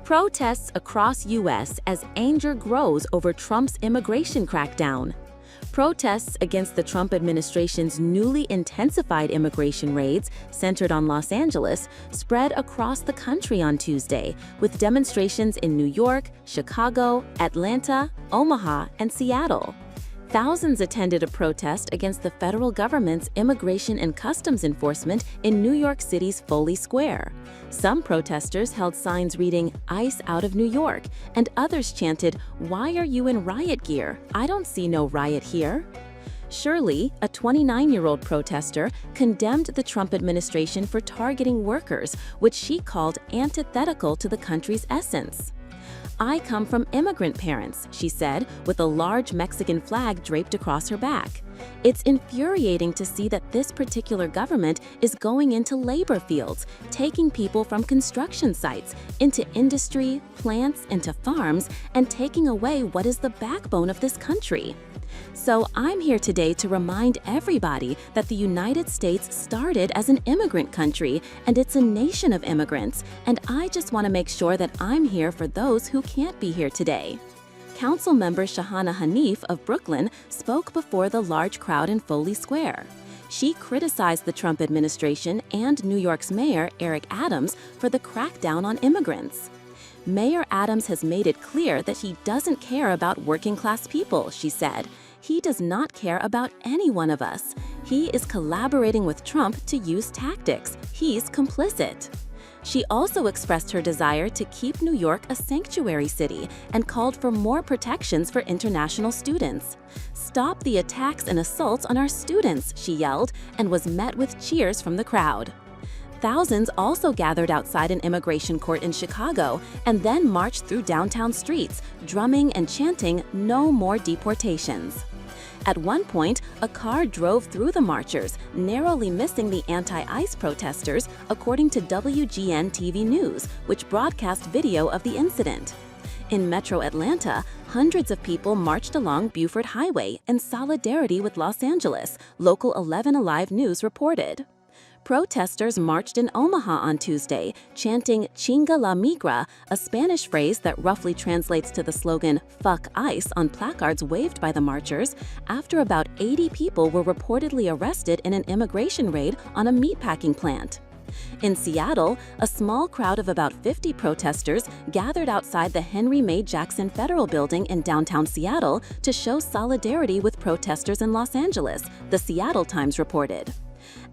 Protests across U.S. as anger grows over Trump's immigration crackdown. Protests against the Trump administration's newly intensified immigration raids, centered on Los Angeles, spread across the country on Tuesday, with demonstrations in New York, Chicago, Atlanta, Omaha, and Seattle. Thousands attended a protest against the federal government's immigration and customs enforcement in New York City's Foley Square. Some protesters held signs reading, "ICE out of New York," and others chanted, "Why are you in riot gear? I don't see no riot here." Shirley, a 29-year-old protester, condemned the Trump administration for targeting workers, which she called antithetical to the country's essence. "I come from immigrant parents," she said, with a large Mexican flag draped across her back. "It's infuriating to see that this particular government is going into labor fields, taking people from construction sites, into industry, plants, into farms, and taking away what is the backbone of this country. So I'm here today to remind everybody that the United States started as an immigrant country, and it's a nation of immigrants, and I just want to make sure that I'm here for those who can't be here today." Councilmember Shahana Hanif of Brooklyn spoke before the large crowd in Foley Square. She criticized the Trump administration and New York's Mayor Eric Adams for the crackdown on immigrants. "Mayor Adams has made it clear that he doesn't care about working-class people," she said. "He does not care about any one of us. He is collaborating with Trump to use tactics. He's complicit." She also expressed her desire to keep New York a sanctuary city and called for more protections for international students. "Stop the attacks and assaults on our students," she yelled, and was met with cheers from the crowd. Thousands also gathered outside an immigration court in Chicago and then marched through downtown streets, drumming and chanting, "No more deportations." At one point, a car drove through the marchers, narrowly missing the anti-ICE protesters, according to WGN TV News, which broadcast video of the incident. In Metro Atlanta, hundreds of people marched along Buford Highway in solidarity with Los Angeles, Local 11 Alive News reported. Protesters marched in Omaha on Tuesday, chanting "Chinga la migra," a Spanish phrase that roughly translates to the slogan "Fuck ICE" on placards waved by the marchers, after about 80 people were reportedly arrested in an immigration raid on a meatpacking plant. In Seattle, a small crowd of about 50 protesters gathered outside the Henry May Jackson Federal Building in downtown Seattle to show solidarity with protesters in Los Angeles, the Seattle Times reported.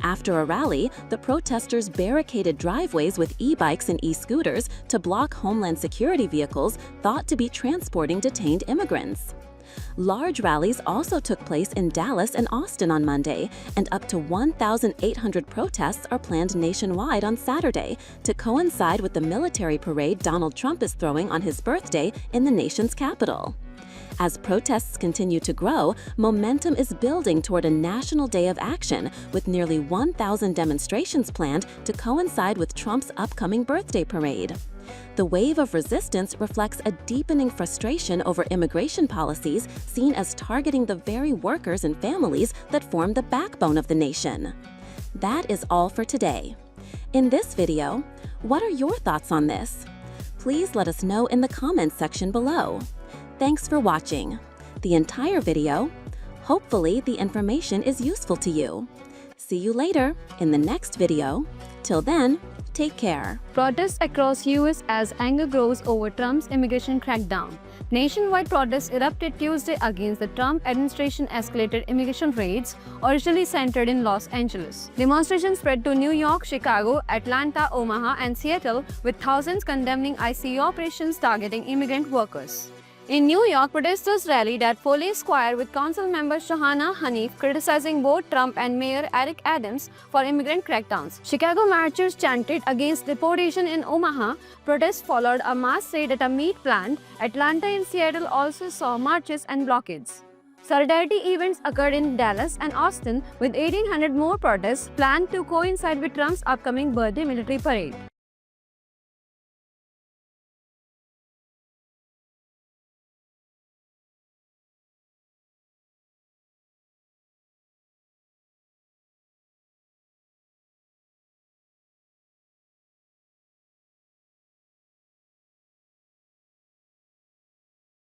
After a rally, the protesters barricaded driveways with e-bikes and e-scooters to block Homeland Security vehicles thought to be transporting detained immigrants. Large rallies also took place in Dallas and Austin on Monday, and up to 1,800 protests are planned nationwide on Saturday to coincide with the military parade Donald Trump is throwing on his birthday in the nation's capital. As protests continue to grow, momentum is building toward a national day of action, with nearly 1,000 demonstrations planned to coincide with Trump's upcoming birthday parade. The wave of resistance reflects a deepening frustration over immigration policies seen as targeting the very workers and families that form the backbone of the nation. That is all for today. In this video, what are your thoughts on this? Please let us know in the comments section below. Thanks for watching the entire video. Hopefully the information is useful to you. See you later in the next video. Till then, take care. Protests across US as anger grows over Trump's immigration crackdown. Nationwide protests erupted Tuesday against the Trump administration escalated immigration raids, originally centered in Los Angeles. Demonstrations spread to New York, Chicago, Atlanta, Omaha, and Seattle, with thousands condemning ICE operations targeting immigrant workers. In New York, protesters rallied at Foley Square with Council member Shahana Hanif criticizing both Trump and Mayor Eric Adams for immigrant crackdowns. Chicago marchers chanted against deportation in Omaha. Protests followed a mass raid at a meat plant. Atlanta and Seattle also saw marches and blockades. Solidarity events occurred in Dallas and Austin, with 1,800 more protests planned to coincide with Trump's upcoming birthday military parade.